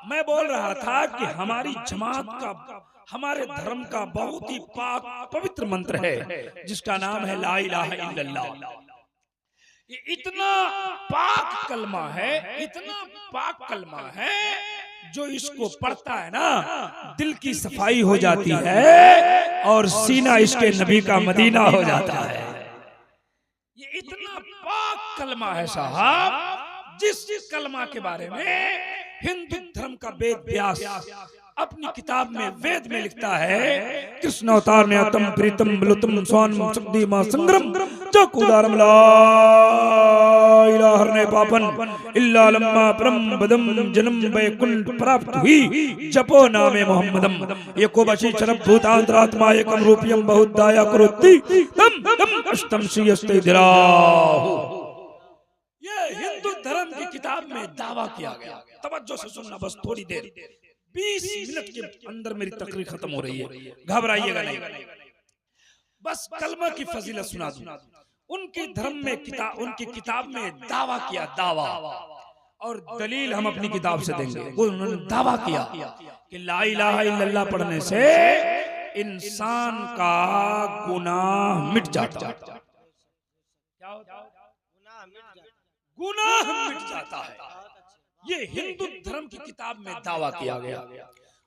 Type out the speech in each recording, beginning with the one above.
मैं बोल रहा था कि हमारी जमात का, हमारे धर्म का बहुत ही पाक पवित्र मंत्र है जिसका नाम है ला इलाहा इल्लल्लाह। ये इतना पाक कलमा है, इतना पाक कलमा है, जो इसको पढ़ता है ना दिल की सफाई हो जाती है और सीना इसके नबी का मदीना हो जाता है। ये इतना पाक कलमा है साहब, जिस कलमा के बारे में हिंदू धर्म का वेद व्यास अपनी किताब में वेद में लिखता है, कृष्ण अवतार ने अतम प्रीतम बलुतम स्वानम सुखदीमा संग्रम चकुदारम ला इलाहा ने पापन इल्ला लम्मा परम बदम जन्म वैकुंठ प्राप्त हुई जपो नामे मोहम्मदम एको बशी चरब भूतांतरात्मा एकम रूपियम बहुदाया करोति तम तम अष्टम श्रीयस्ते दिराहु। ये हिंदू धर्म की किताब में दावा किया गया। तवज्जो से सुनना, बस थोड़ी देर, 20 मिनट के अंदर मेरी तकरीर खत्म हो रही है, घबराइएगा नहीं। बस कलमा की फजीलत सुना दूं। उनके धर्म में उनकी किताब में दावा किया, दावा, और दलील हम अपनी किताब से देंगे। उन्होंने दावा किया कि ला इलाहा इल्लल्लाह पढ़ने से इंसान का गुनाह मिट जाता है। क्या होता है? गुनाह मिट जाता है। ये हिंदू धर्म की किताब में दावा किया गया।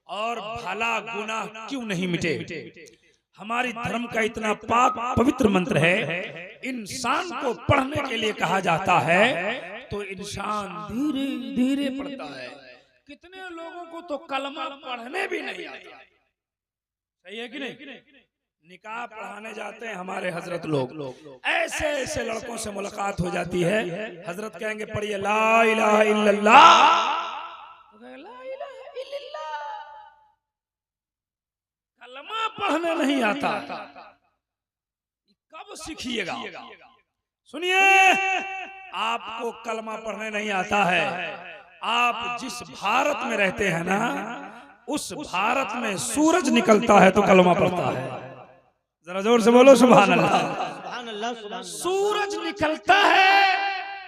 और भला गुनाह क्यों नहीं मिटे? हमारी धर्म का इतना पाक पवित्र मंत्र है, इंसान को पढ़ने के लिए कहा जाता है तो इंसान धीरे धीरे पढ़ता है। कितने लोगों को तो कलमा पढ़ने भी नहीं आता। सही है कि नहीं? निकाह पढ़ाने जाते हैं हमारे हजरत लोग, ऐसे ऐसे लड़कों से मुलाकात हो जाती है, हजरत कहेंगे पढ़िए ला इलाहा इल्लल्लाह, कलमा पढ़ने नहीं आता। कब सीखिएगा? सुनिए, आपको कलमा पढ़ने नहीं आता है, आप जिस भारत में रहते हैं ना, उस भारत में सूरज निकलता है तो कलमा पढ़ता है। जरा जोर से बोलो सुभान अल्लाह। सूरज निकलता है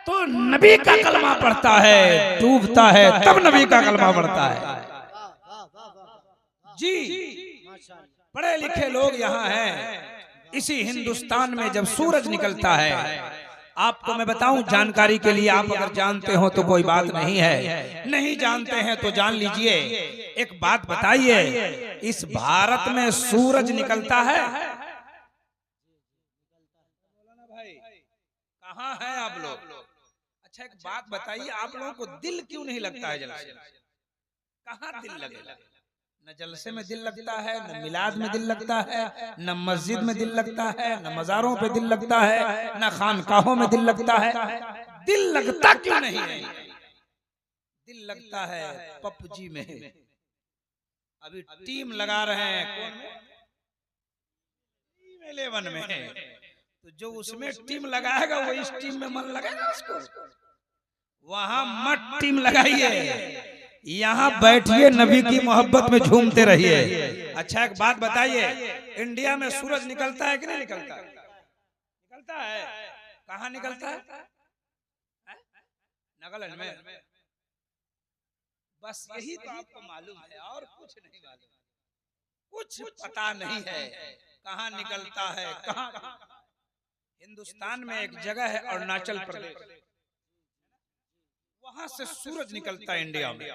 तो नबी का कलमा पढ़ता है, डूबता है तब नबी का कलमा पढ़ता है। जी, पढ़े लिखे लोग यहाँ हैं। इसी हिंदुस्तान में जब सूरज निकलता है, आपको मैं बताऊं जानकारी के लिए, आप अगर जानते हो तो कोई बात नहीं है, नहीं जानते हैं तो जान लीजिए। एक बात बताइए, इस भारत में सूरज निकलता है, कहाँ है आप लोग? अच्छा एक बात बताइए, आप लोगों को दिल क्यों नहीं लगता है जलसे? कहाँ दिल लगेगा? न जलसे में दिल लगता है, न मिलाद में दिल लगता है, न मस्जिद में दिल लगता है, न मज़ारों पे दिल लगता है, न खानकाहों में दिल लगता है। दिल लगता क्यों नहीं है? दिल लगता है पबजी में। अभी टीम लगा रहे हैं, कौन में? टीम 11 में। तो जो उसमें टीम लगाएगा वो इस टीम में मन लगेगा उसको। वहां मत टीम लगाइए, यहाँ बैठिए, नबी की मोहब्बत में झूमते रहिए। अच्छा एक बात बताइए, इंडिया में सूरज निकलता है कि नहीं निकलता? निकलता है। कहाँ निकलता है? नागालैंड में। बस यही तो आपको मालूम है, और कुछ नहीं मालूम, कुछ पता नहीं है कहाँ निकलता है। कहाँ? हिंदुस्तान में एक जगह है अरुणाचल प्रदेश, वहां से सूरज निकलता है इंडिया में।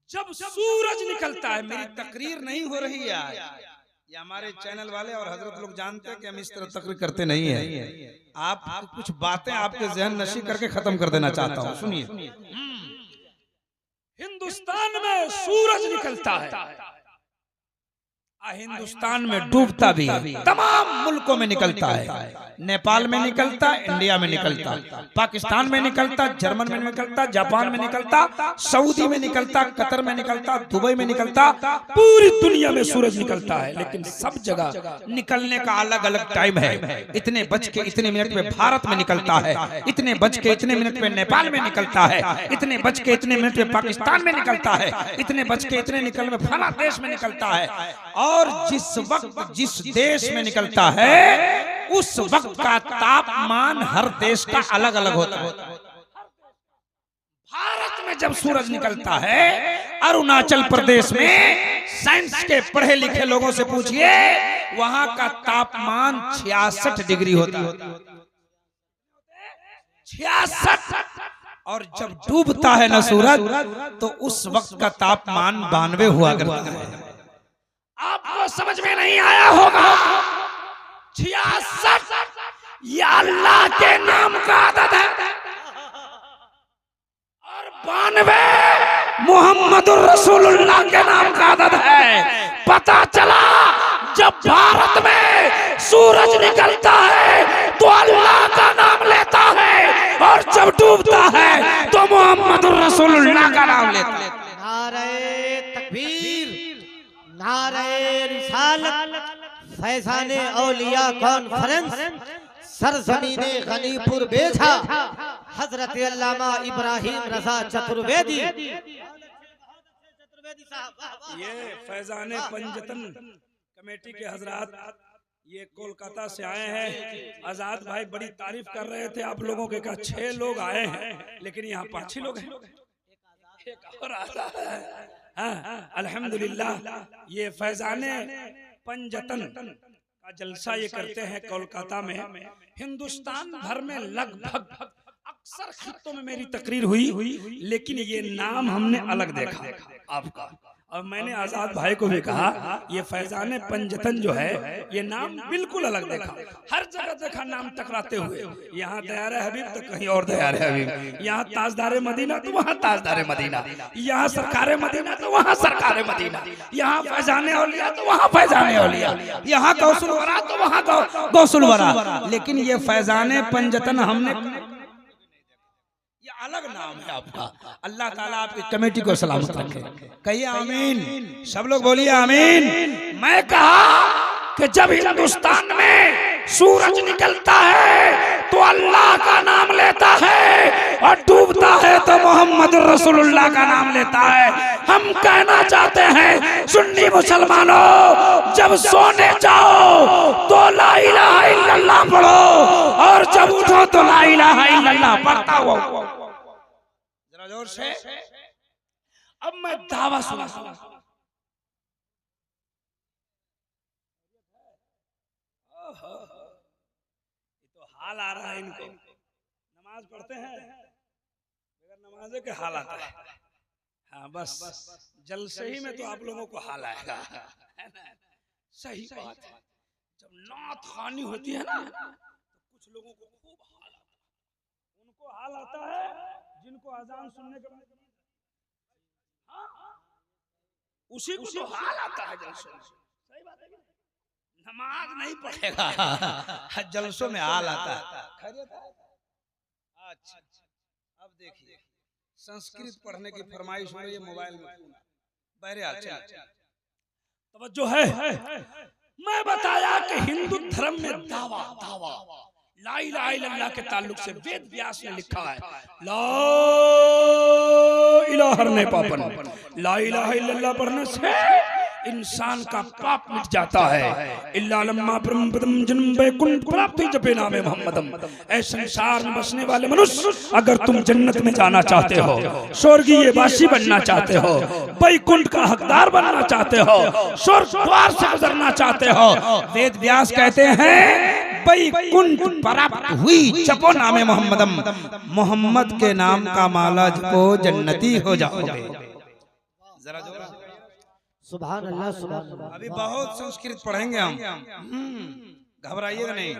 जब सूरज निकलता है, मेरी तकरीर नहीं हो रही है आज, ये हमारे चैनल वाले और हजरत लोग जानते हैं कि हम इस तरह तकरीर करते नहीं है। आप कुछ बातें आपके जहन नशी करके खत्म कर देना चाहता हूँ, सुनिए। हिंदुस्तान में सूरज निकलता है, हिंदुस्तान में डूबता भी है, तमाम मुल्कों में निकलता है। नेपाल में निकलता, इंडिया में निकलता, पाकिस्तान में निकलता, जर्मन में निकलता, जापान में निकलता, सऊदी में निकलता, कतर में निकलता, दुबई में निकलता, पूरी दुनिया में सूरज निकलता है। लेकिन सब जगह निकलने का अलग अलग टाइम है। इतने बज के इतने मिनट में भारत में निकलता है, इतने बज के इतने मिनट में नेपाल में निकलता है, इतने बज के इतने मिनट में पाकिस्तान में निकलता है, इतने बज के इतने निकल में फला देश में निकलता है। और जिस वक्त जिस देश में निकलता है, उस वक्त का तापमान हर देश का अलग अलग होता है। भारत में जब सूरज निकलता है, अरुणाचल प्रदेश में साइंस के पढ़े लिखे लोगों से पूछिए, वहां का तापमान 66 डिग्री होता है। 66। और जब डूबता है ना सूरज, तो उस वक्त का तापमान 92 हुआ करता है। आपको समझ में नहीं आया होगा। 66 या अल्लाह के नाम का आदत है, और 92 मुहम्मदुर रसूलुल्लाह के नाम का आदत है। पता चला जब भारत में सूरज निकलता है तो अल्लाह का नाम लेता है, और जब डूबता है तो मुहम्मदुर रसूलुल्लाह का नाम लेता है। नारे तकबीर, नारे रिसालत, फैज़ाने औलिया कॉन्फ्रेंस, सरजमीने गनीपुर बेझा, हजरत अल्लामा इब्राहिम रजा चतुर्वेदी। ये फैज़ाने पंजतन कमेटी के हजरात ये कोलकाता से आए हैं। आजाद भाई बड़ी तारीफ कर रहे थे आप लोगों के, कहा 6 लोग आए हैं, लेकिन यहाँ 5 ही लोग हैं, एक और आता है। हाँ, अल्हम्दुलिल्लाह। ये फैज़ाने पंजतन का जलसा ये करते हैं कोलकाता में। हिंदुस्तान भर में लगभग अक्सर खित्तों में मेरी तकरीर हुई, लेकिन ये नाम हमने अलग देखा आपका। और मैंने आजाद भाई को भी कहा, ये फैज़ाने पंजतन जो है ये नाम बिल्कुल अलग देखा। हर जगह देखा नाम टकराते हुए, यहाँ दयारे हबीब तो कहीं और दयारे हबीब, यहाँ ताजदारे मदीना तो वहाँ ताजदारे मदीना, यहाँ सरकारे मदीना तो वहाँ सरकारे मदीना, यहाँ फैज़ाने औलिया तो वहाँ फैज़ाने औलिया, यहाँ गौसुल वरा तो वहाँ गौसुल वरा। लेकिन ये फैज़ाने पंजतन हमने अलग नाम है आपका। अल्लाह ताला आपकी कमेटी को सलामत रखे। कहिए आमीन, सब लोग बोलिए आमीन। मैं कहा कि जब हिंदुस्तान में सूरज निकलता है तो अल्लाह का नाम लेता है, और डूबता है तो मोहम्मद रसूलुल्लाह का नाम लेता है। हम कहना चाहते हैं सुन्नी मुसलमानों, जब सोने जाओ तो ला इलाहा इल्लल्लाह पढ़ो, और जब उठो तो ला इलाहा इल्लल्लाह पढ़ता हो। जोर से अब मैं दावा सुना। तो हाल आ रहा है इनको, नमाज पढ़ते हैं बगैर नमाज के हाल आता है। हाँ बस जलसे ही में तो आप लोगों को हाल आएगा, है ना? सही बात है। जब नात खानी होती है ना, तो कुछ लोगों को खूब हाल आता है। उनको हाल आता है जिनको अजान सुनने के बाद, उसी को तो हाल आता है जलसों में। सही बात है, नमाज नहीं पढ़ेगा जलसों में हाल आता है। अच्छा, अब देखिए संस्कृत पढ़ने की फरमाइश हो रही है मोबाइल में। बहरहाल तवज्जो है। मैं बताया कि हिंदू धर्म में दावा ला इलाहा इल्लल्लाह के ताल्लुक से वेद व्यास ने लिखा है, ला इलाहा ने पापन, ला इलाहा इल्लल्लाह पढ़ने से इंसान का पाप मिट जाता है। इल्ला लम्मा परम पदम जन्म वैकुंठ प्राप्ति जपे नामे मोहम्मदम। ऐ संसार में बसने वाले मनुष्य, अगर तुम जन्नत में जाना चाहते हो, स्वर्गीय वासी बनना चाहते हो, वैकुंठ का हकदार बनना चाहते हो, स्वर्ग द्वार से गुजरना चाहते हो, वेद व्यास कहते हैं वैकुंठ प्राप्त हुई जपो नामे मोहम्मदम, मोहम्मद के नाम का माला जपो जन्नती हो जाओगे। जरा जोर सुभान अल्लाह, सुभान अल्लाह। अभी बहुत संस्कृत पढ़ेंगे हम, घबराइएगा नहीं।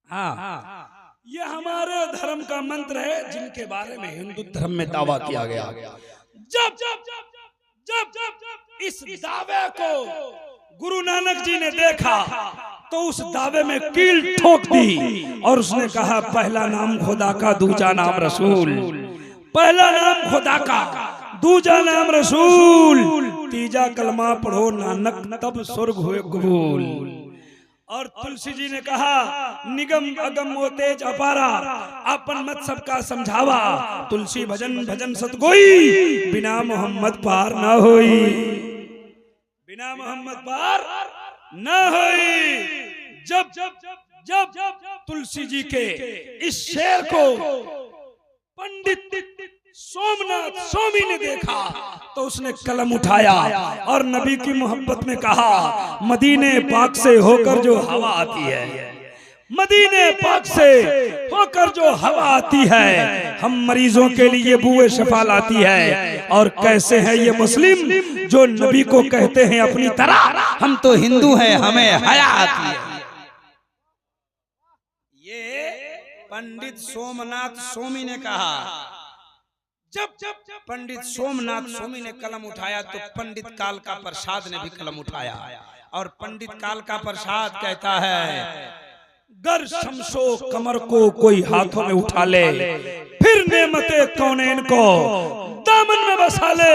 हाँ, ये हमारे धर्म का मंत्र है जिनके बारे में हिंदू धर्म में दावा किया गया। जब इस दावे को गुरु नानक जी ने देखा तो उस दावे में कील ठोक दी, और उसने कहा पहला नाम खुदा का, दूजा नाम रसूल। पहला नाम खुदा का, दूजा नाम रसूल, तीजा कलमा पढ़ो नानक तब स्वर्ग हुए कबूल। और तुलसी जी ने कहा निगम अगम वो तेज अपारा, अपन मत सबका समझावा, तुलसी भजन भजन सतगोई, बिना मोहम्मद पार ना होई, बिना मोहम्मद पार ना होई। जब तुलसी जी के इस शेर को पंडित सोमनाथ स्वामी ने देखा तो उसने कलम उठाया और नबी की मोहब्बत में कहा, मदीने पाक से होकर जो हवा आती है, मदीने पाक से होकर जो हवा आती है, हम मरीजों के लिए बुए शफा लाती है। और कैसे हैं ये मुस्लिम जो नबी को कहते हैं अपनी तरह, हम तो हिंदू हैं, हमें हया आती है। ये पंडित सोमनाथ स्वामी ने कहा। जब पंडित सोमनाथ स्वामी ने कलम उठाया तो पंडित कालका प्रसाद ने भी कलम उठाया। और पंडित कालका प्रसाद कहता है, गर शमशो कमर को कोई हाथों में उठा ले, फिर नेमते कौनैन को दामन में बसा ले।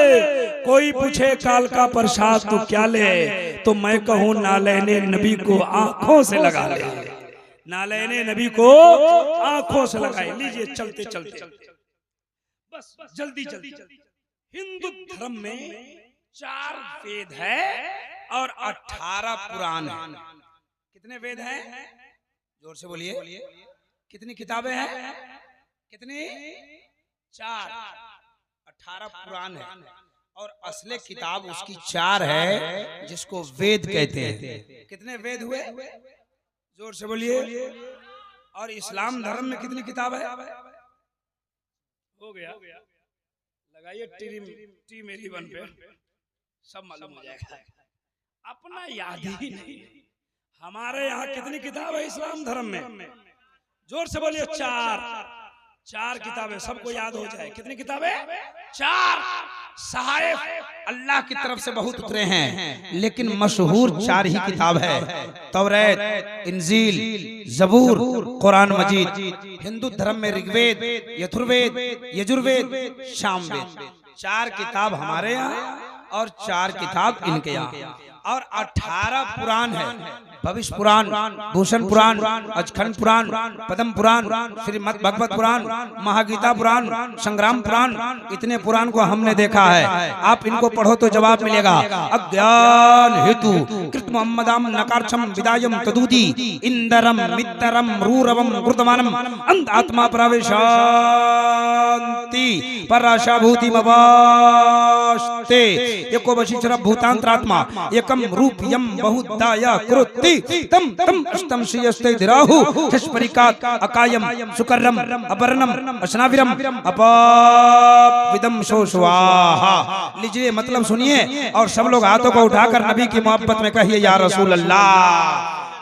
कोई पूछे कालका प्रसाद तो क्या ले, तो मैं कहूँ नालैने नबी को आंखों से लगा ले, नालैने नबी को आंखों से लगाए। लीजिए चलते चलते बस जल्दी जल्दी। हिंदू धर्म में 4 वेद है और 18 पुराण है। कितने वेद हैं? जोर से बोलिए। कितनी किताबें हैं? कितनी? 4। 18 पुराण है और असली किताब उसकी 4 है, जिसको वेद कहते हैं। कितने वेद हुए? जोर से बोलिए। और इस्लाम धर्म में कितनी किताब है? हो गया, लगाइए टी मेरी वन पे, सब मालूम हो जाएगा। अपना याद ही नहीं। हमारे यहाँ कितनी किताब है इस्लाम धर्म में? जोर से बोलिए। 4 किताबें, सबको याद हो जाए। कितनी किताबें? 4। सहायफ अल्लाह की तरफ से बहुत उतरे हैं, लेकिन मशहूर 4 ही किताब है, तौरात, इंजील, जबूर, कुरान मजीद। हिंदू धर्म में ऋग्वेद, यजुर्वेद, यजुर्वेद, सामवेद। 4 किताब हमारे यहाँ और 4 किताब इनके यहाँ। और 18 पुराण है। भविष्य पुराण, भूषण पुराण, अचखंड पुराण, पद्म पुराण, श्रीमद् भागवत पुराण, महागीता पुराण, संग्राम पुराण। इतने पुराण को हमने देखा है। आप इनको पढ़ो तो जवाब मिलेगा। अज्ञान हेतु कृत मोहम्मदाम नकारछम विदायम तदूदी इंदरम मित्रम रूरवम गुरुतमानम अंत आत्मा प्रवेशांति पराशाभूति मवास्ते एको वशीचर भूतांतरात्मा एकम रूपयम बहुदाया कृति तम तम अष्टम श्रीयस्ते धीराहु शस्परिकात अकायम सुकर्रम अपर्णम अशनाविरम अपाविदम शोषवाहा। लीजिए मतलब सुनिए और सब लोग हाथों को उठाकर नबी की मोहब्बत में कहिए या रसूल अल्लाह।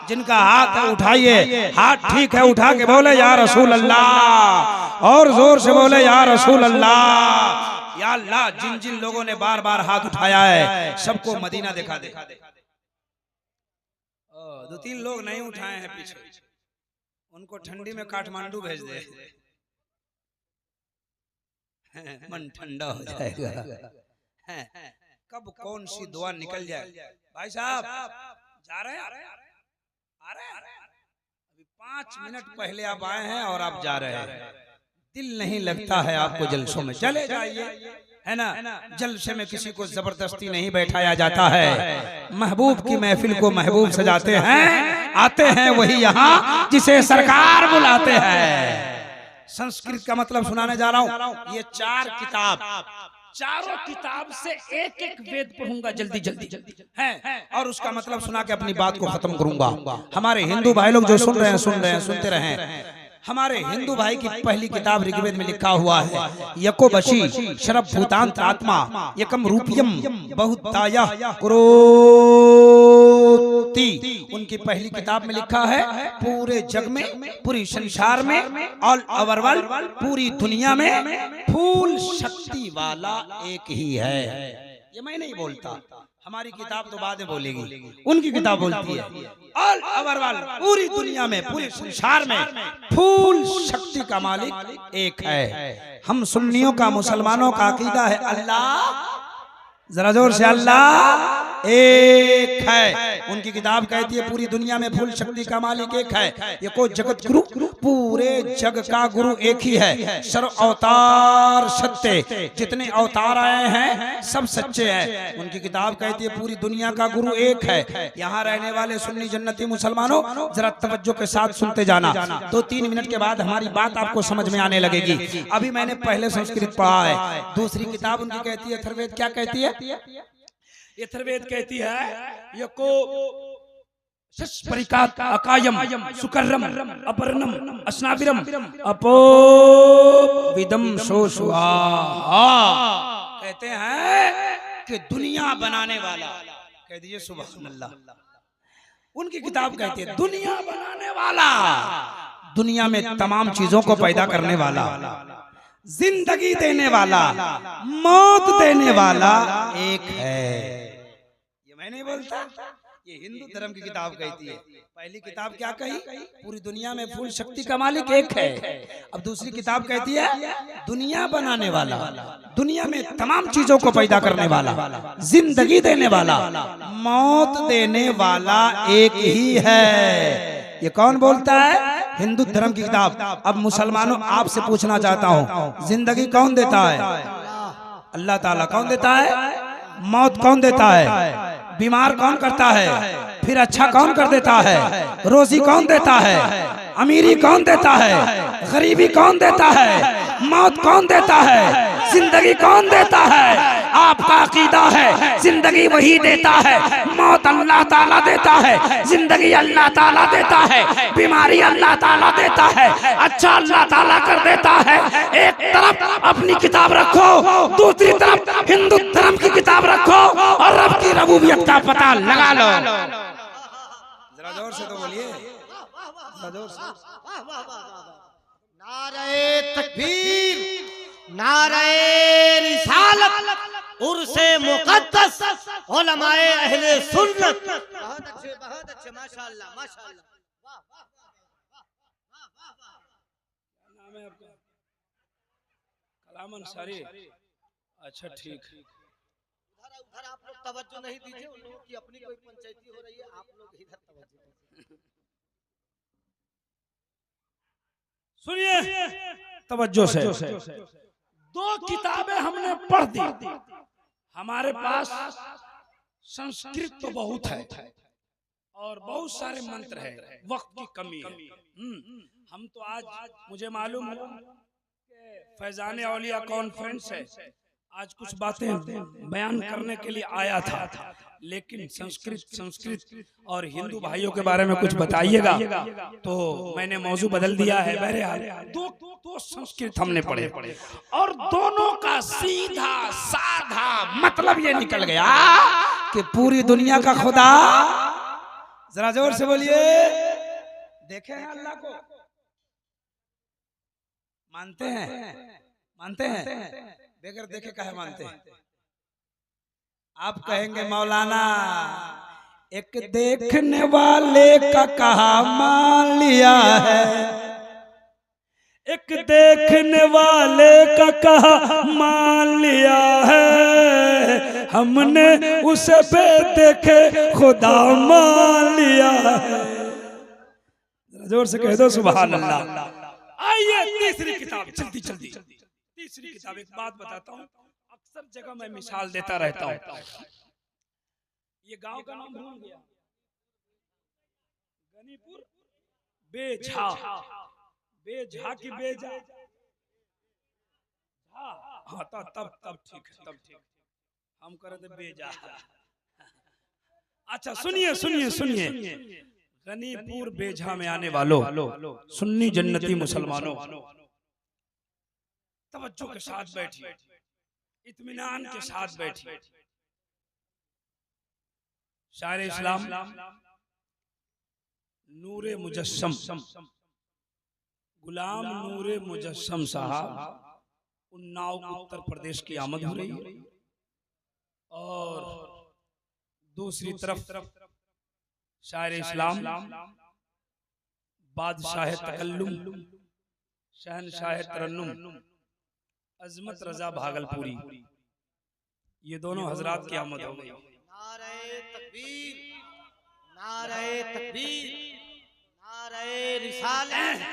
जिनका हाथ है उठाइए, हाथ ठीक है उठा के बोले या रसूल अल्लाह, और जोर से बोले या रसूल अल्लाह। या अल्लाह, जिन जिन लोगों ने बार बार हाथ उठाया है सबको मदीना दिखा दे। 2-3 लोग नहीं उठाए हैं पीछे, उनको ठंडी में काठमांडू भेज दे, मन ठंडा हो जाएगा। कब कौन सी दुआ निकल जाए। भाई साहब जा रहे हैं? अभी 5 मिनट पहले आप आए हैं और आप जा रहे हैं। दिल नहीं लगता है आपको जलसों में, चले जाइए, है ना। जलसे में किसी को जबरदस्ती नहीं बैठाया जाता है। महबूब की महफिल को महबूब सजाते हैं, आते हैं वही यहाँ जिसे सरकार बुलाते हैं। संस्कृत का मतलब सुनाने जा रहा हूँ। ये 4 किताब, चारों किताब से एक वेद पढ़ूंगा जल्दी जल्दी है, और उसका मतलब सुना के अपनी बात को खत्म करूंगा। हमारे हिंदू भाई लोग जो सुन रहे हैं सुनते रहें। हमारे हिंदू भाई की पहली किताब ऋग्वेद में लिखा हुआ है, यको बशी शरभ भूतांत आत्मा एकम रूपयम बहुताया करोति। उनकी पहली किताब में लिखा है पूरे जग में, पूरी संसार में, ऑल ओवर वर्ल्ड, पूरी दुनिया में फूल शक्ति वाला एक ही है। ये मैं नहीं बोलता, हमारी किताब तो बाद में बोलेगी, उनकी किताब बोलती है ऑल ओवर वर्ल्ड, पूरी दुनिया में, पूरे संसार में फूल शक्ति का मालिक एक है। हम सुन्नियों का, मुसलमानों का अकीदा है अल्लाह, जरा जोर से अल्लाह एक है। उनकी किताब कहती है पूरी दुनिया में फूल शक्ति का मालिक एक है, ये को जगत गुरु, पूरे जग का गुरु एक ही है। सर्व अवतार सत्य, जितने अवतार आए हैं सब सच्चे हैं। उनकी किताब कहती है पूरी दुनिया का गुरु एक है। यहाँ रहने वाले सुन्नी जन्नती मुसलमानों जरा तवज्जो के साथ सुनते जाना, 2-3 मिनट के बाद हमारी बात आपको समझ में आने लगेगी। अभी मैंने पहले संस्कृत पढ़ा है। दूसरी किताब उनकी कहती है अथर्ववेद, क्या कहती है? अथर्ववेद कहती है यको परिकात अकायम सुकर्रम अपरनम अस्नाविरम अपो विदम सोशुआ, कहते हैं कि दुनिया बनाने वाला, कह दीजिए सुभान अल्लाह। उनकी किताब कहती है दुनिया बनाने वाला, दुनिया में तमाम चीजों को पैदा करने वाला, जिंदगी देने वाला, मौत देने वाला एक है। ये मैं नहीं बोलता, ये हिंदू धर्म की किताब कहती है। पहली किताब क्या कही? पूरी दुनिया में फूल शक्ति का मालिक एक है। अब दूसरी किताब कहती है दुनिया बनाने वाला, दुनिया में तमाम चीजों को पैदा करने वाला, जिंदगी देने वाला, मौत देने वाला एक ही है। ये कौन बोलता है? हिंदू धर्म की किताब। अब मुसलमानों आपसे पूछना चाहता हूँ, जिंदगी कौन देता है? अल्लाह ताला। कौन देता है? मौत कौन देता है? बीमार कौन करता है? फिर अच्छा कौन कर देता है? रोजी कौन देता है? अमीरी कौन देता है? गरीबी कौन देता है? मौत कौन देता है? जिंदगी कौन देता है? आपका अकीदा है जिंदगी वही देता है, मौत अल्लाह ताला देता है, जिंदगी अल्लाह ताला देता है, बीमारी अल्लाह ताला देता है, अच्छा अल्लाह ताला कर देता है। एक तरफ अपनी किताब रखो, दूसरी तरफ हिंदू धर्म की किताब रखो और रब की रबूबियत का पता लगा लो। जरा जोर से तो बोलिए, जोर से। नारे तकबीर, नारे रिसालत, उर्से मुक़द्दस, उलमाए अहले सुन्नत। बहुत अच्छे माशाअल्लाह माशाअल्लाह। वाह वाह वाह वाह वाह। नाम है आपका? कलाम अंसारी। अच्छा ठीक। उधर आप लोग तवज्जो नहीं दीजिए, उन लोगों की अपनी कोई पंचायती हो रही है, आप लोग इधर तवज्जो दीजिए। सुनिए तवज्जो से, 2 किताबें हमने पढ़ दी। हमारे पास संस्कृत तो बहुत है और बहुत सारे मंत्र है, वक्त की कमी है। हम तो आज मुझे मालूम है फैजाने औलिया कॉन्फ्रेंस है, आज कुछ बातें बयान करने के लिए आया था, लेकिन संस्कृत और हिंदू भाइयों के बारे में कुछ बताइएगा, तो मैंने मौजू बदल दिया है। बहरहाल 2 संस्कृत हमने पढ़े और दोनों का सीधा साधा मतलब ये निकल गया कि पूरी दुनिया का खुदा, जरा जोर से बोलिए, देखे हैं अल्लाह को? मानते हैं? मानते हैं? बगैर देखे काहे मानते हैं? आप कहेंगे मौलाना एक देखने वाले का कहा मान लिया है, एक देखने वाले का कहा मान लिया है, हमने उसे बेदेखे खुदा मान लिया है। जोर से कह दो सुभान अल्लाह। आइए तीसरी किताब, जल्दी जल्दी तीसरी किताब। एक बात बताता हूँ, अक्सर जगह मैं मिसाल देता रहता हूँ। ये गांव का नाम भूल गया, गनीपुर बेझा, बेझा की बेजा, हाँ तब ठीक है, तब ठीक। हम करे थे बेजा। अच्छा सुनिए, गनीपुर बेझा में आने वालों, सुन्नी जन्नती मुसलमानों, तवज्जो के साथ बैठिए, इत्मीनान के साथ बैठिए। शायर इस्लाम नूरे मुजस्सम, गुलाम नूरे मुजस्सम साहब उन्नाव उत्तर प्रदेश की आमद हो रही है, और दूसरी तरफ शायर इस्लाम बादशाह तकल्लुम, शहनशाह तरन्नुम अजमत रजा भागलपुरी, ये दोनों हजरात की आमद हो गई। नारे तकबीर, नारे तकबीर, नारे रिसालत,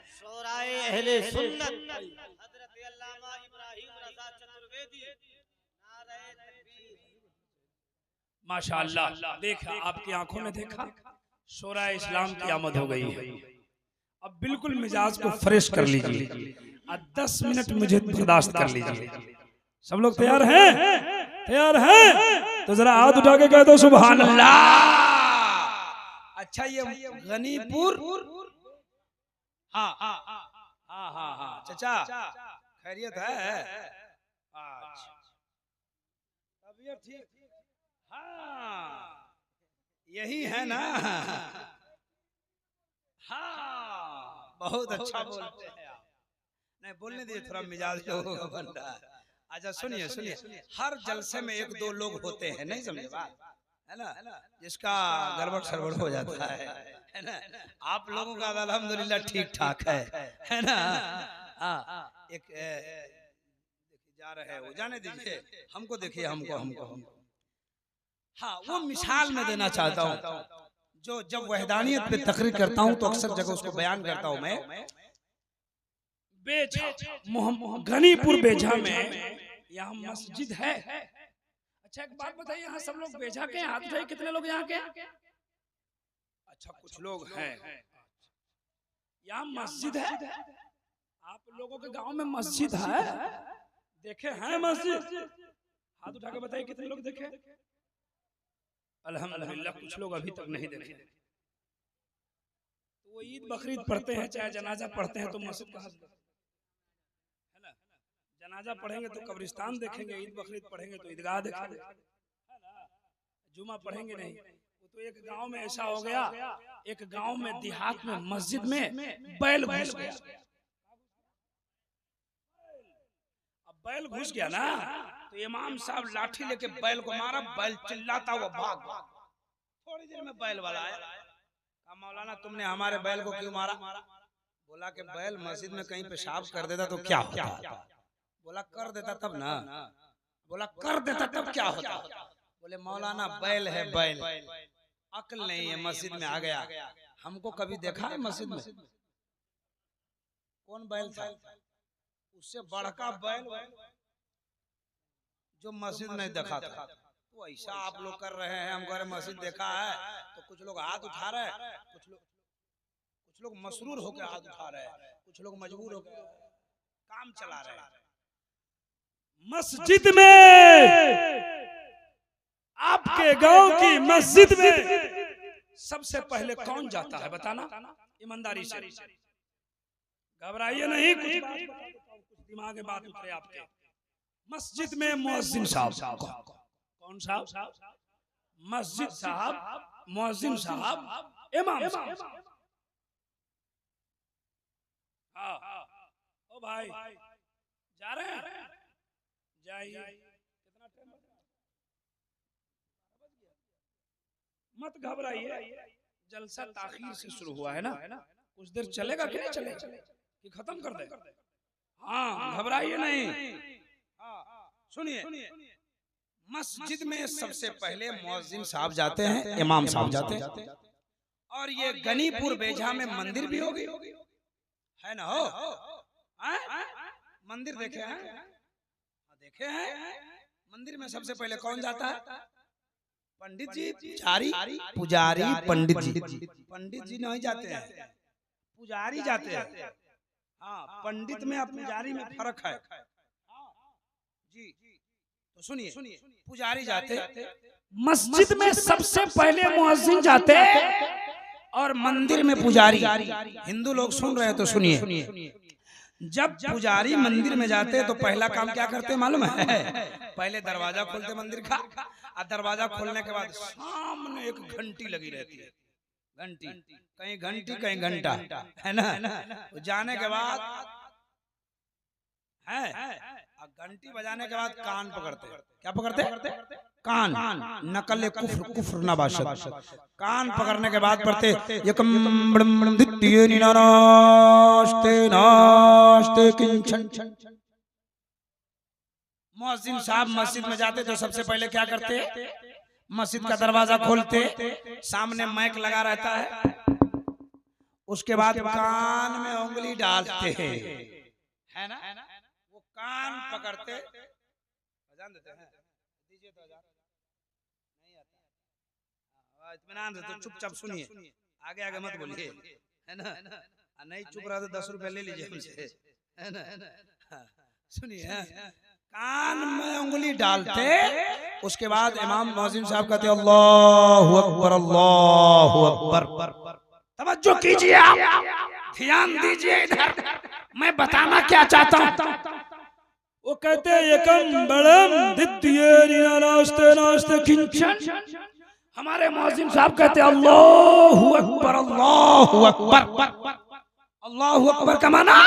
शोराए अहले सुन्नत, हजरत अल्लामा इब्राहिम रज़ा चतुर्वेदी, नारे तकबीर। माशाअल्लाह, देखा आपकी आंखों ने देखा, शोरा इस्लाम की आमद हो गई है। अब बिल्कुल मिजाज को फ्रेश कर लीजिए, अब 10 मिनट मुझे बर्दाश्त कर लीजिए। सब लोग तैयार हैं? तैयार हैं? तो जरा हाथ उठा के कह दो सुभान अल्लाह। अच्छा, ये गनीपुर, हाँ हाँ हाँ हाँ हाँ चाचा, खैरियत है? अच्छा, तबीयत ठीक? हाँ, यही है ना? हाँ, बहुत अच्छा बोलते हैं आप। नहीं, बोलने दीजिए, थोड़ा मिजाज लोगों का बन रहा है। अच्छा सुनिए सुनिए, हर जलसे में एक दो लोग होते हैं, नहीं समझे बात, है ना, जिसका गड़बड़ सड़बड़ हो जाता है ना। आप लोगों का अल्हम्दुलिल्लाह ठीक ठाक है ना। हाँ, एक जा रहे हैं वो, जाने दीजिए, हमको देखिए, हमको हमको हमको हाँ, वो मिसाल में देना चाहता हूँ। जो जब वहदानियत पे तकरीर करता हूँ तो अक्सर जगह उसको बयान करता हूँ मैं। बेजा, गनीपुर बेजा में यहाँ मस्जिद है। अच्छा एक बात बताइए, यहाँ सब लोग बेजा के हाथ उठाइए, कितने लोग यहाँ के? अच्छा कुछ लोग हैं। यहाँ मस्जिद है? आप लोगों के गांव में मस्जिद है? देखे हैं मस्जिद? हाथ उठा के बताइए कितने लोग देखे? अल्हम्दुलिल्लाह, कुछ लोग अभी तक नहीं देखे। तो वो ईद बकरीद पढ़ते हैं, चाहे जनाजा पढ़ते हैं, तो मस्जिद कहाँ है ना? जनाजा पढ़ेंगे तो कब्रिस्तान देखेंगे, ईद बकरीद पढ़ेंगे तो ईदगाह देखेंगे, जुमा पढ़ेंगे नहीं। वो तो एक गांव में ऐसा हो गया, एक गांव में देहात में मस्जिद में बैल घुस गया। अब बैल घुस गया ना, तो इमाम साहब लाठी लेके बैल को मारा, बैल चिल्लाता हुआ भाग। थोड़ी देर में बैल वाला आया, कहा मौलाना तुमने हमारे बैल को क्यों मारा? बोला कि बैल मस्जिद में कहीं पेशाब कर देता तो क्या होता? बोला कर देता तब ना। बोला कर देता तब क्या होता? बोले मौलाना बैल है, बैल, अक्ल नहीं है, मस्जिद में आ गया। हमको कभी देखा है मस्जिद में? कौन बैल था? उससे बढ़का बैल जो मस्जिद में देखा था। तो ऐसा आप लोग कर रहे हैं, हम कह रहे मस्जिद देखा है, तो कुछ लोग हाथ उठा रहे हैं, कुछ लोग मसरूर होकर हाथ उठा रहे हैं, कुछ लोग मजबूर होकर काम चला रहे हैं। मस्जिद में, आपके गांव की मस्जिद में सबसे पहले कौन जाता है बताना, ईमानदारी से, घबराइए नहीं, कुछ दिमाग में बात उतरे आपके। मस्जिद में मुअज्जिन साहब, कौन साहब? मस्जिद साहब, मुअज्जिन साहब, इमाम साहब। हाँ, ओ भाई जा रहे हैं? जाइए। कितना टाइम बचा? मत घबराइए, जलसा ताखीर से शुरू हुआ है ना, कुछ देर चलेगा कि नहीं चलेगा, कि खत्म कर दे? हाँ, घबराइए नहीं। सुनिए, मस्जिद में सबसे पहले मुअज्जिन साहब जाते हैं, इमाम साहब जाते हैं। और ये गनीपुर बेजा में मंदिर भी होगी, है ना? हो मंदिर देखे हैं? देखे हैं? मंदिर में सबसे पहले कौन जाता है? पंडित जी, पुजारी, पंडित जी। पंडित जी नहीं जाते हैं, पुजारी जाते हैं। हाँ, पंडित में और पुजारी में फर्क है जी। तो सुनिए, पुजारी जाते, मस्जिद में सबसे पहले मुअज्जिन जाते और मंदिर में पुजारी। हिंदू लोग सुन रहे हैं तो सुनिए, जब पुजारी मंदिर में जाते तो पहला काम क्या करते मालूम है? पहले दरवाजा खोलते मंदिर का, और दरवाजा खोलने के बाद सामने एक घंटी लगी रहती है। घंटी, कहीं घंटी कहीं घंटा, है ना? जाने के बाद है, घंटी बजाने के बाद कान पकड़ते। क्या पकड़ते? कान। नकल कुफ्र, कुफ्र ना बाशत। कान पकड़ने के बाद पढ़ते यकम बड़म दित्ये निनास्ते नास्ते किंचन। मुअज्जिन साहब मस्जिद में जाते तो सबसे पहले क्या करते? मस्जिद का दरवाजा खोलते, सामने माइक लगा रहता है, उसके बाद कान में उंगली डालते हैं, है ना, वो कान पकड़ते, अजान देते हैं, दीजिए तो अजान नहीं आता, इत्मीनान से तो चुपचाप सुनिए, आगे आगे मत बोलिए, है ना, नहीं चुप रहा तो 10 रुपए ले लीजिए हमसे, है ना, सुनिए, कान में उंगली डालते, उसके बाद इमाम मुअज्जिन साहब कहते अल्लाहु अकबर अल्लाहु अकबर। तवज्जो कीजिए, आप ध्यान दीजिए इधर, मैं बताना क्या चाहता हूँ। वो कहते एकम बड़म द्वितीय नास्ते नास्ते किंचन। हमारे मुअज्जिन साहब कहते अल्लाहु अकबर अल्लाहु अकबर। अल्लाहु अकबर का माना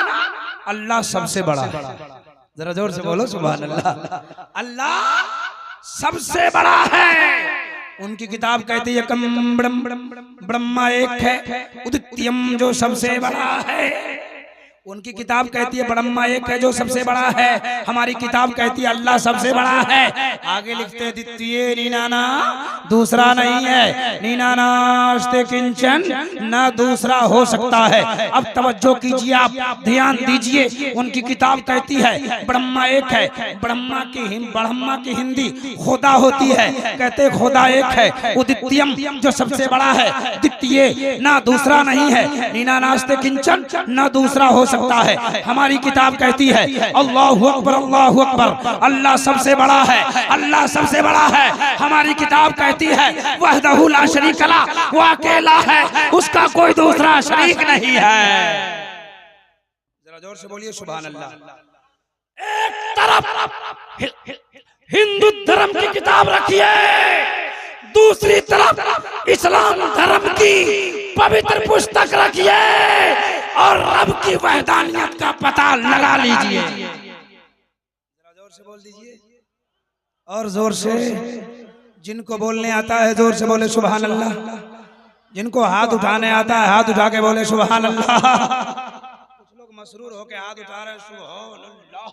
अल्लाह सबसे बड़ा है। जरा जोर से बोलो सुभान अल्लाह। अल्लाह सबसे बड़ा है। उनकी किताब कहती है एकम ब्रह्मा एक है, उदित्यम जो सबसे बड़ा है। उनकी किताब कहती है ब्रह्मा एक है जो सबसे बड़ा है। हमारी किताब कहती है अल्लाह सबसे बड़ा है। आगे लिखते हैं द्वितीय नीनाना, दूसरा नहीं है, नीनानास्ते किंचन, ना दूसरा हो सकता है। अब तवज्जो कीजिए, आप ध्यान दीजिए। उनकी किताब कहती है ब्रह्मा एक है। ब्रह्मा की हिंदी खुदा होती है। कहते खुदा एक है, उदित्यम जो सबसे बड़ा है, द्वितीय ना दूसरा नहीं है, नीनानास्ते किंचन ना दूसरा हो सकता है। हमारी किताब कहती है अल्लाहु अकबर अल्लाहु अकबर, अल्लाह सबसे बड़ा है, अल्लाह सबसे बड़ा है। हमारी किताब कहती है वहदहु ला शरीक ला, वो अकेला है, उसका कोई दूसरा शरीक नहीं है। जरा जोर से बोलिए सुभान अल्लाह। एक तरफ हिंदू धर्म की किताब रखिए, दूसरी तरफ इस्लाम धर्म की पवित्र पुस्तक रखिए और रब की वहदानियत का पता लगा लीजिए। जरा जोर से बोल दीजिए, और जोर से। जिनको बोलने आता है जोर से बोले सुभान अल्लाह। जिनको हाथ उठाने आता है हाथ उठा के बोले सुभान अल्लाह। कुछ लोग मसरूर होके हाथ उठा रहे हैं सुभान अल्लाह,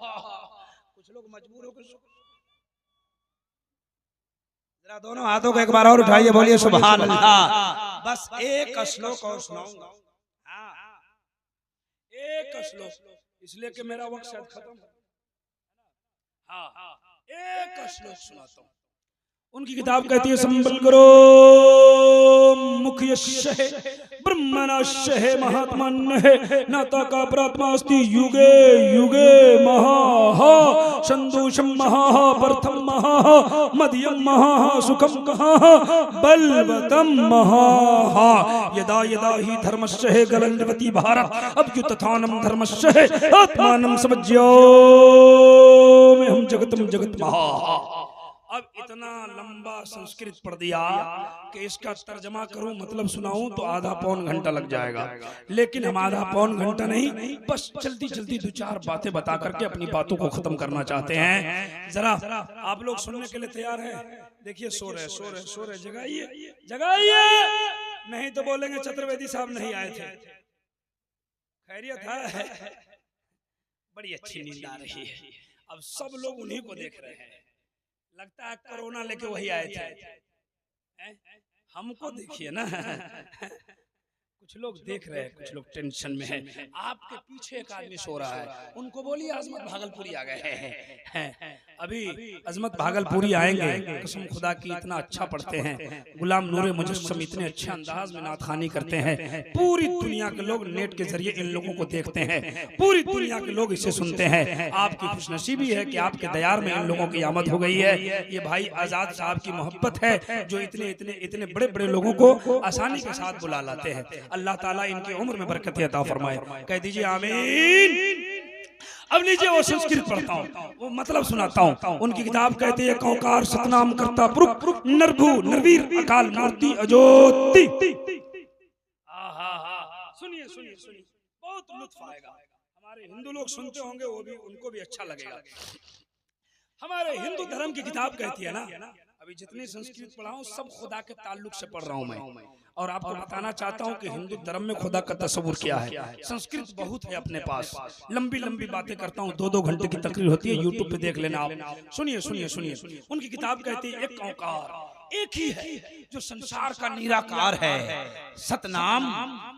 कुछ लोग मजबूर होकर। जरा दोनों हाथों को एक बार और उठाइए, बोलिए सुभान अल्लाह। बस एक श्लोक और सुनाऊंगा, एक श्लोक, इसलिए कि मेरा वक्त शायद खत्म है। हाँ, एक श्लोक सुनाता हूँ। उनकी किताब कहती है संबल करो मुख्य ब्रह्मणस्य महात्मन्य नाता का प्रात्मा अस्ति युगे युगे महा संदोषम महा प्रथम महा मध्यम महा सुखम कहा बलवतम महा यदा यदा ही धर्मस्य गलन्वती भारत अभ्युत्थानम धर्मस्य आत्मानं समज्यो में हम जगतम जगत महा। अब इतना लंबा संस्कृत पढ़ दिया कि इसका तर्जमा करूं, मतलब सुनाऊं तो आधा पौन घंटा लग जाएगा। लेकिन हम आधा पौन घंटा नहीं, बस जल्दी जल्दी 2-4 बातें बता करके अपनी बातों को खत्म करना चाहते हैं। जरा आप लोग सुनने के लिए तैयार हैं? देखिए सो रहे, जगाइए, नहीं तो बोलेंगे चतुर्वेदी साहब नहीं आए थे। खैरियत है? बड़ी अच्छी नींद आ रही है। अब सब लोग उन्हीं को देख रहे हैं। लगता है कोरोना लेके वही आए थे। हमको देखिए ना, कुछ लोग देख रहे हैं, कुछ लोग टेंशन में हैं। आपके पीछे एक आदमी सो रहा है, उनको बोलिए अजमत भागलपुरी आ गए हैं। अभी अजमत भागलपुरी आएंगे, कसम खुदा की इतना अच्छा पढ़ते हैं। गुलाम नूरे मुजस्सम इतने अच्छे अंदाज में नातखानी करते हैं। पूरी दुनिया के लोग नेट के जरिए इन लोगों को देखते हैं, पूरी दुनिया के लोग इसे सुनते हैं। आपकी खुशनसीबी है कि आपके दयार में इन लोगों की आमद हो गई है। ये भाई आजाद साहब की मोहब्बत है जो इतने इतने इतने बड़े बड़े लोगों को आसानी के साथ बुला लाते हैं। अल्लाह ताला इनकी उम्र में बरकत अता फरमाए, कह दीजिए आमीन। अब लीजिए वो संस्कृत पढ़ता हूँ, वो मतलब सुनाता हूँ। उनकी किताब कहती है कौकार सतनाम करता पुरुष नरभु नरवीर अकाल मूर्ति अजोति। सुनिए सुनिए सुनिए, बहुत लुत्फ आएगा। हमारे हिंदू लोग सुनते होंगे, वो भी उनको भी अच्छा लगेगा। हमारे हिंदू धर्म की किताब कहती है ना, अभी जितनी संस्कृत पढ़ा हूँ सब खुदा के ताल्लुक से पढ़ रहा हूँ मैं, और आपको बताना चाहता हूँ कि हिंदू धर्म में खुदा का तस्वुर क्या है। संस्कृत बहुत है अपने पास, लंबी लंबी बातें करता हूँ, 2-2 घंटे की तकरीर होती है, यूट्यूब पे देख लेना आप। सुनिए सुनिए सुनिए, उनकी किताब कहती है एक ओंकार एक ही है जो संसार का निराकार है। सतनाम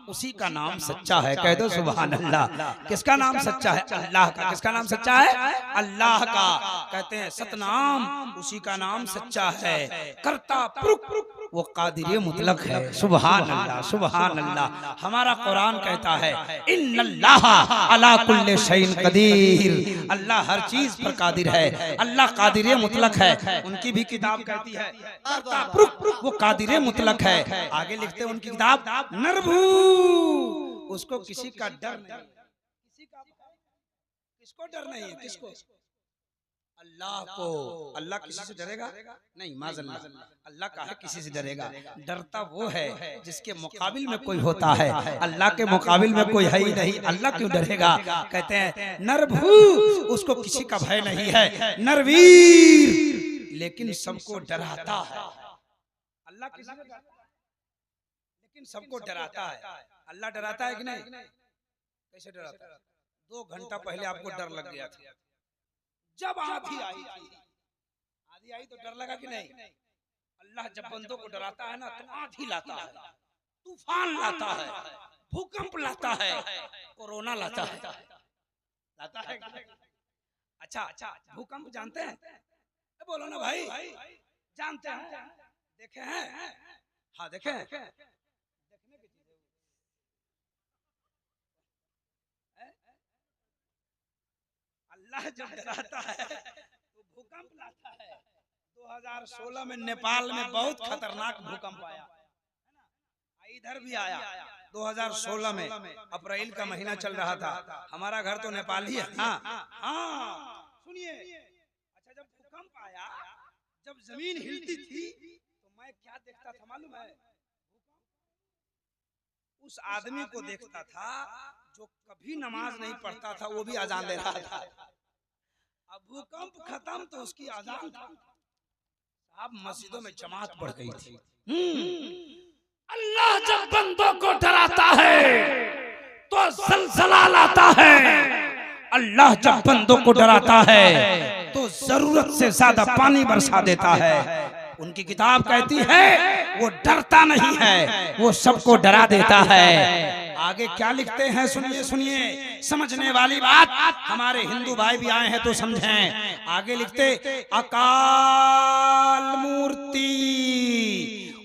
उसी का नाम सच्चा है। कह दो सुभान अल्लाह। किसका नाम सच्चा है? अल्लाह का। किसका नाम सच्चा है? अल्लाह का। कहते हैं सतनाम उसी का नाम सच्चा है। कर्ता पुरुष वो कादिर मुतलक है। सुभान अल्लाह, सुभान अल्लाह। हमारा कुरान कहता है इन्नल्लाह अला कुल्ले शैइन कदीर। अल्लाह हर चीज पर कादिर है। अल्लाह कादिर मुतलक है। उनकी भी किताब कहती है कर्ता पुरुष वो कादिर मुतलक है। आगे लिखते हैं उनकी किताब नरभू उसको किसी का डर नहीं। किसको डर नहीं है? किसको? अल्लाह को। अल्लाह किसी से डरेगा नहीं? माज़अल्लाह। अल्लाह का है किसी से डरेगा। डरता वो है जिसके मुकाबिल में कोई होता है। अल्लाह के मुकाबिल में कोई है ही नहीं, अल्लाह क्यों डरेगा? कहते हैं नरभू उसको किसी का भय नहीं है। नरवीर लेकिन सबको डराता है। अल्लाह किसी से लेकिन सबको डराता है। अल्लाह डराता है कि नहीं? कैसे डराता है? 2 घंटा पहले आपको डर लग गया था जब आंधी आई थी। आंधी आई तो डर लगा कि नहीं? अल्लाह जब बंदों को डराता है ना तो आंधी लाता है, तूफान लाता है, भूकंप लाता है, कोरोना लाता है। लाता है? अच्छा भूकंप जानते हैं? बोलो ना भाई। जानते हैं? देखे हैं? हाँ देखे हैं। देखने की चीज अल्लाह जब डराता है तो भूकंप लाता है। 2016 में नेपाल में बहुत खतरनाक भूकंप आया, इधर भी आया। 2016 में अप्रैल का महीना चल रहा था। हमारा घर तो नेपाल ही है। हाँ सुनिए। अच्छा जब भूकंप आया, जब जमीन हिलती थी तो मैं क्या देखता था मालूम है? उस आदमी को देखता था जो कभी नमाज नहीं पढ़ता था, वो भी अजान दे रहा था। अब भूकंप खत्म तो उसकी अजान था। अब मस्जिदों में जमात बढ़ गई थी। अल्लाह जब बंदों को डराता है तो जलजला लाता है। अल्लाह जब बंदों को डराता है तो जरूरत से ज्यादा पानी बरसा देता है। उनकी किताब कहती है वो डरता नहीं है, वो सबको डरा देता है। आगे क्या लिखते हैं सुनिए, सुनिए। समझने वाली बात, हमारे हिंदू भाई भी आए हैं तो समझें। आगे लिखते अकाल मूर्ति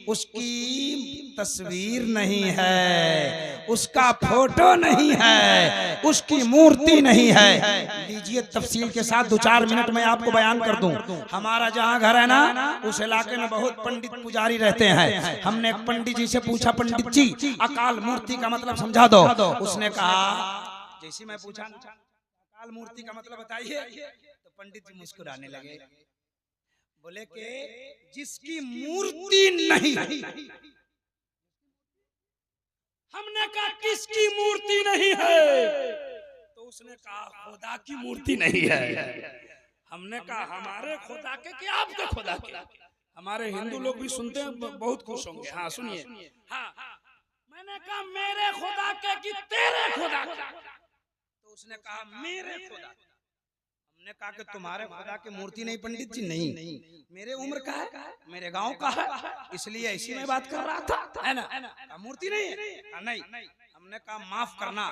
उसकी तस्वीर नहीं है, उसका फोटो नहीं है, उसकी मूर्ति नहीं है। लीजिए तफसील के साथ 2-4 मिनट में आपको बयान कर दूं। हमारा जहां घर है ना उस इलाके में बहुत पंडित पुजारी रहते हैं। हमने एक पंडित जी से पूछा, पंडित जी अकाल मूर्ति का मतलब समझा दो। उसने कहा, जैसे मैं पूछा अकाल मूर्ति का मतलब बताइए, तो पंडित जी मुस्कुराने लगे। बोले कि जिसकी मूर्ति नहीं। हमने कहा किसकी मूर्ति नहीं है? तो उसने कहा खुदा की मूर्ति नहीं है। हमने कहा हमारे खुदा के कि आपके खुदा के? हमारे हिंदू लोग भी सुनते हैं, बहुत खुश होंगे। हाँ सुनिए। हाँ मैंने कहा मेरे खुदा के कि तेरे खुदा के? तो उसने कहा मेरे खुदा। हमने कहा कि तुम्हारे खुदा की मूर्ति नहीं पंडित जी? नहीं, मेरे उम्र का है, मेरे गांव का है, इसलिए ऐसी में बात कर रहा था, है ना? मूर्ति नहीं है? नहीं। हमने कहा माफ करना,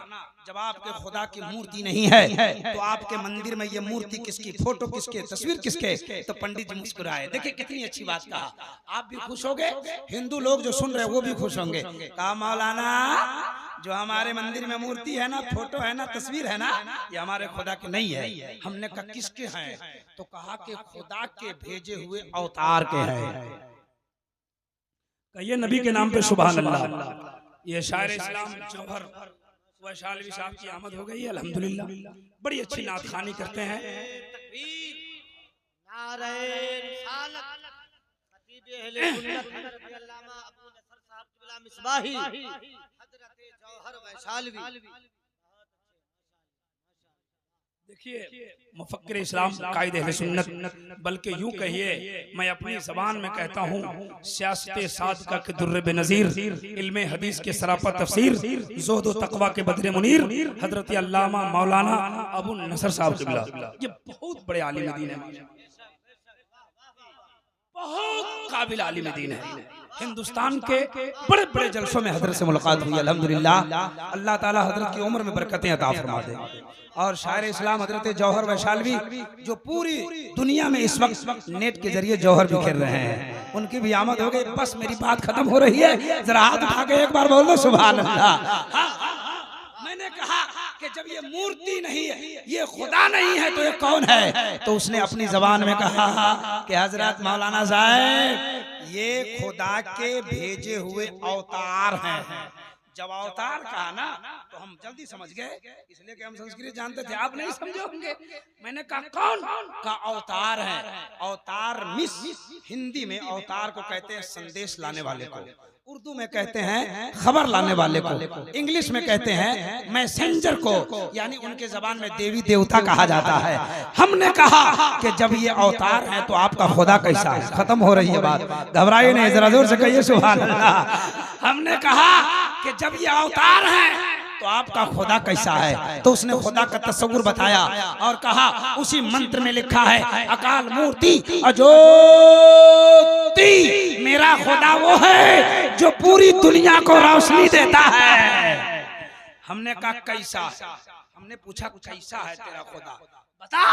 जब आपके खुदा की मूर्ति नहीं है तो आपके मंदिर में ये मूर्ति किसकी, फोटो किसके, तस्वीर किसके? तो पंडित जी मुस्कुराए। देखिए कितनी अच्छी बात कहा। आप भी खुश होंगे, हिंदू लोग जो सुन रहे हैं वो भी खुश होंगे। कहा मौलाना जो हमारे मंदिर में मूर्ति है ना, फोटो है ना, तस्वीर है ना, ये हमारे खुदा के नहीं है। हमने कहा किसके हैं? तो कहा कि खुदा के भेजे हुए अवतार के हैं। कहिए नबी के नाम पे सुभान अल्लाह। ये शायर इस्लाम जौहर वैशाली साहब की आमद हो गई है, अल्हम्दुलिल्लाह। बड़ी अच्छी नात खानी करते हैं। देखिए मुफक्किर इस्लाम कायदे अहले सुन्नत, बल्कि यूं कहिए मैं अपनी जबान में कहता हूँ सियासत सादका के दुर्रे बेनज़ीर, इल्मे हदीस के सरापा तफसीर, ज़ुहद व तक़वा के बदरे मुनीर हजरत अल्लामा मौलाना अबू नसर साहब क़िबला, ये बहुत बड़े आलिम दीन है, बहुत काबिल आलिम दीन है। हिंदुस्तान के बड़े बड़े जलसों में हजरत से मुलाकात हुई। अल्हम्दुलिल्लाह, अल्लाह ताला हजरत की उम्र में बरकतें अता फरमा दे। और शायर इस्लाम हजरत जौहर वैशालवी जो पूरी दुनिया में इस वक्त नेट के जरिए जौहर बिखेर रहे हैं, उनकी भी आमद हो गई। बस मेरी बात खत्म हो रही है, जरा हाथ उठा के एक बार बोल दो सुभान अल्लाह। मैंने कहा कि जब ये मूर्ति नहीं है, ये खुदा नहीं है, तो ये कौन है? तो उसने अपनी जबान में कहा कि हजरत मौलाना साहब, ये खुदा के भेजे हुए अवतार हैं। जब अवतार कहा ना तो हम जल्दी समझ गए, इसलिए कि हम संस्कृत जानते थे, आप नहीं समझे होंगे। मैंने कहा कौन का अवतार है? अवतार मिस हिंदी में अवतार को कहते हैं संदेश लाने वाले को, उर्दू में कहते हैं खबर लाने वाले को, इंग्लिश में कहते हैं मैसेंजर को, यानी उनके जबान में देवी देवता कहा जाता है। हमने कहा कि जब ये अवतार है तो आपका खुदा कैसा है? खत्म हो रही है बात, घबराइए नहीं, जरा जोर से कहिए सुभान अल्लाह। हमने कहा कि जब ये अवतार है तो आपका खुदा कैसा है? तो उसने खुदा का तस्वुर बताया और कहा उसी मंत्र में लिखा है अकाल मूर्ति अजोति, मेरा खुदा वो है जो पूरी दुनिया को रोशनी देता है। हमने कहा कैसा? हमने पूछा कैसा है तेरा खुदा, बता।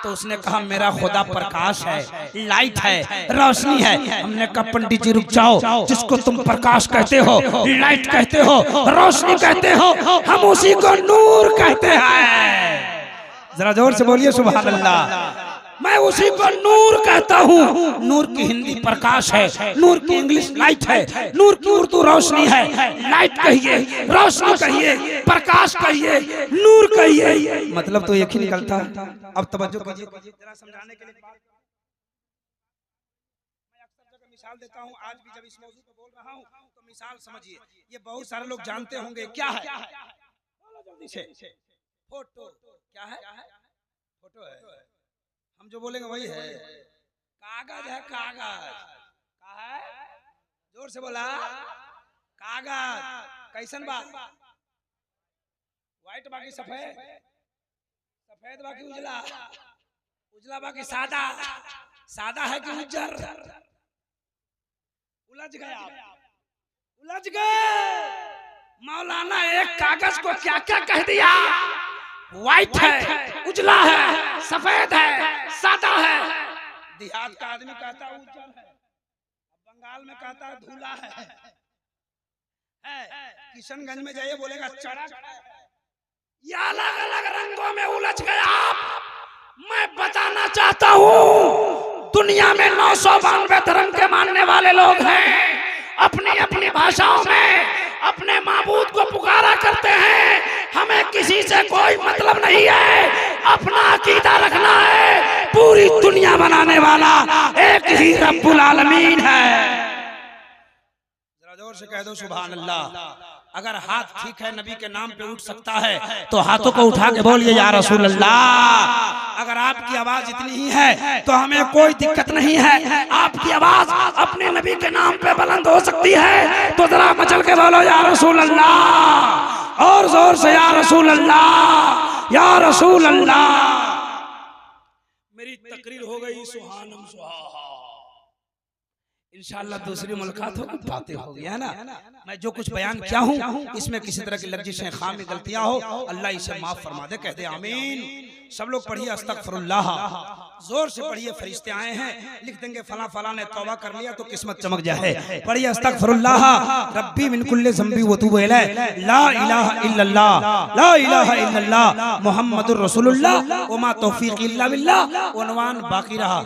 तो उसने कहा मेरा खुदा प्रकाश है, लाइट है, रोशनी है। हमने कहा पंडित जी रुक जाओ, जिसको तुम प्रकाश कहते हो, लाइट कहते हो, रोशनी कहते हो, हम उसी को नूर कहते हैं। जरा जोर से बोलिए सुभान अल्लाह। मैं उसी को नूर कहता हूँ। नूर की हिंदी प्रकाश है, नूर की इंग्लिश लाइट है, नूर की उर्दू रोशनी है। लाइट कहिए, रोशनी कहिए, प्रकाश कहिए, नूर कहिए, मतलब तो एक ही निकलता है। अब तवज्जो कीजिए, जरा समझाने के लिए मैं अक्सर जगह मिसाल देता हूँ। आज भी जब इस मौजू पर बोल रहा हूँ तो मिसाल समझिए। ये बहुत सारे लोग जानते होंगे क्या है, बोलो जल्दी से। फोटो क्या है? फोटो है, हम जो बोलेंगे वही है। कागज है, कागज का है, जोर से बोला। कागज कैसन बा? व्हाइट बाकी सफेद, सफेद बाकी उजला, उजला बाकी सादा, सादा है कि उज्जर? उलझ गया, उलझ गए। मौलाना एक कागज को क्या क्या कह दिया? व्हाइट है, उजला है, सफेद है, सादा है। देहात का आदमी कहता है उज्जर है, बंगाल में कहता है धूला है। किशनगंज में जाइए बोलेगा चढ़ा। ये अलग अलग रंगों में उलझ गया। मैं बताना चाहता हूँ दुनिया में 992 धर्म के मानने वाले लोग हैं, अपनी अपनी भाषाओं में अपने माबूद को पुकारा करते हैं। हमें किसी से कोई मतलब नहीं है, अपना अकीदा रखना है। पूरी दुनिया बनाने वाला एक ही रब्बुल आलमीन है। जरा जोर से कह दो सुभान अल्लाह। अगर हाथ ठीक है, नबी के नाम पे उठ सकता है तो हाथों को उठा के बोलिए या रसूल अल्लाह। अगर आपकी आवाज इतनी ही है तो हमें कोई दिक्कत नहीं है। आपकी आवाज अपने नबी के नाम पे बुलंद हो सकती है तो जरा मचल के बोलो या रसूल अल्लाह, और जोर से या रसूल अल्लाह, या रसूल अल्लाह। मेरी तकरीर हो गई, सुहानम सुहा। इंशाअल्लाह दूसरी मुलाकात होगी, बातें होगी, है ना। मैं जो कुछ बयान किया हूँ इसमें किसी तरह की लफ्ज़िशें, खामी, गलतियां हो, अल्लाह इसे माफ फरमा दे। कह दे आमीन। सब लोग पढ़िए अस्तगफिरुल्लाह, जोर से पढ़िए। फरिश्ते आए हैं, लिख देंगे फला फला ने तौबा कर लिया तो किस्मत चमक जाए। पढ़िए अस्तगफिरुल्लाह रब्बी मिन कुल्ली ज़ंबी व तूबु इलैह, ला इलाहा इल्लल्लाह, ला इलाहा इल्लल्लाह मुहम्मदुर रसूलुल्लाह व मा तौफीक़ी इल्ला बिल्लाह। उन्वान बाकी रहा।